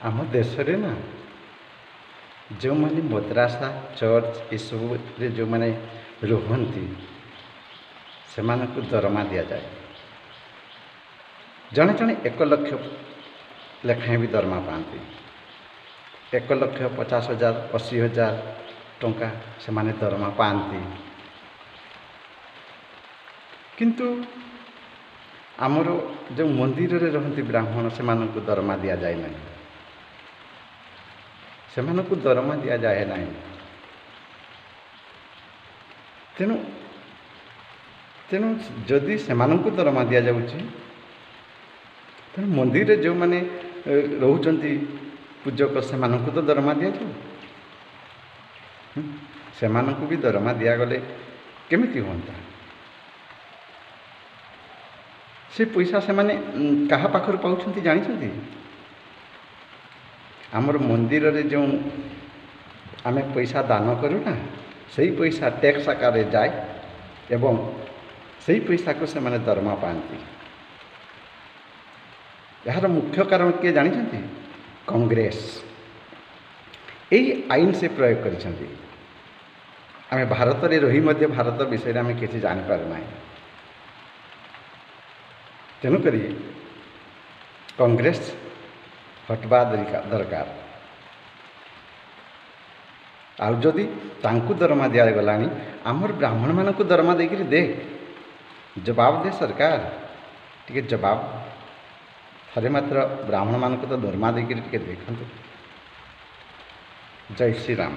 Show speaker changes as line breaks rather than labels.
ଆମ ଦେଶରେ ନା ଯେଉଁମାନେ ମଦ୍ରାସା ଚର୍ଚ୍ଚ ଏସବୁରେ ଯେଉଁମାନେ ରୁହନ୍ତି ସେମାନଙ୍କୁ ଦରମା ଦିଆଯାଏ। ଜଣେ ଜଣେ 1,00,000 ଲେଖାଏଁ ବି ଦରମା ପାଆନ୍ତି। 1,50,000 80,000 ଟଙ୍କା ସେମାନେ ଦରମା ପାଆନ୍ତି। କିନ୍ତୁ ଆମର ଯେଉଁ ମନ୍ଦିରରେ ରହନ୍ତି ବ୍ରାହ୍ମଣ ସେମାନଙ୍କୁ ଦରମା ଦିଆଯାଏ ନାହିଁ। ସେମାନଙ୍କୁ ଦରମା ଦିଆଯାଏ ନାହିଁ। ତେଣୁ ତେଣୁ ଯଦି ସେମାନଙ୍କୁ ଦରମା ଦିଆଯାଉଛି ତେଣୁ ମନ୍ଦିରରେ ଯେଉଁମାନେ ରହୁଛନ୍ତି ପୂଜକ ସେମାନଙ୍କୁ ତ ଦରମା ଦିଆଯାଉ। ସେମାନଙ୍କୁ ବି ଦରମା ଦିଆଗଲେ କେମିତି ହୁଅନ୍ତା? ସେ ପଇସା ସେମାନେ କାହା ପାଖରୁ ପାଉଛନ୍ତି ଜାଣିଛନ୍ତି? ଆମର ମନ୍ଦିରରେ ଯେଉଁ ଆମେ ପଇସା ଦାନ କରୁନା ସେହି ପଇସା ଟ୍ୟାକ୍ସ ଆକାରରେ ଯାଏ ଏବଂ ସେହି ପଇସାକୁ ସେମାନେ ଦରମା ପାଆନ୍ତି। ଏହାର ମୁଖ୍ୟ କାରଣ କିଏ ଜାଣିଛନ୍ତି? କଂଗ୍ରେସ। ଏହି ଆଇନ ସେ ପ୍ରୟୋଗ କରିଛନ୍ତି। ଆମେ ଭାରତରେ ରହି ମଧ୍ୟ ଭାରତ ବିଷୟରେ ଆମେ କିଛି ଜାଣିପାରୁନାହିଁ। ତେଣୁକରି କଂଗ୍ରେସ ହଟିବା ଦରକାର। ଆଉ ଯଦି ତାଙ୍କୁ ଦରମା ଦିଆଗଲାଣି ଆମର ବ୍ରାହ୍ମଣମାନଙ୍କୁ ଦରମା ଦେଇକରି ଜବାବ ଦେ ସରକାର, ଟିକେ ଜବାବ ଥରେ ମାତ୍ର ବ୍ରାହ୍ମଣମାନଙ୍କୁ ତ ଦରମା ଦେଇକରି ଟିକେ ଦେଖନ୍ତୁ। ଜୟ ଶ୍ରୀରାମ।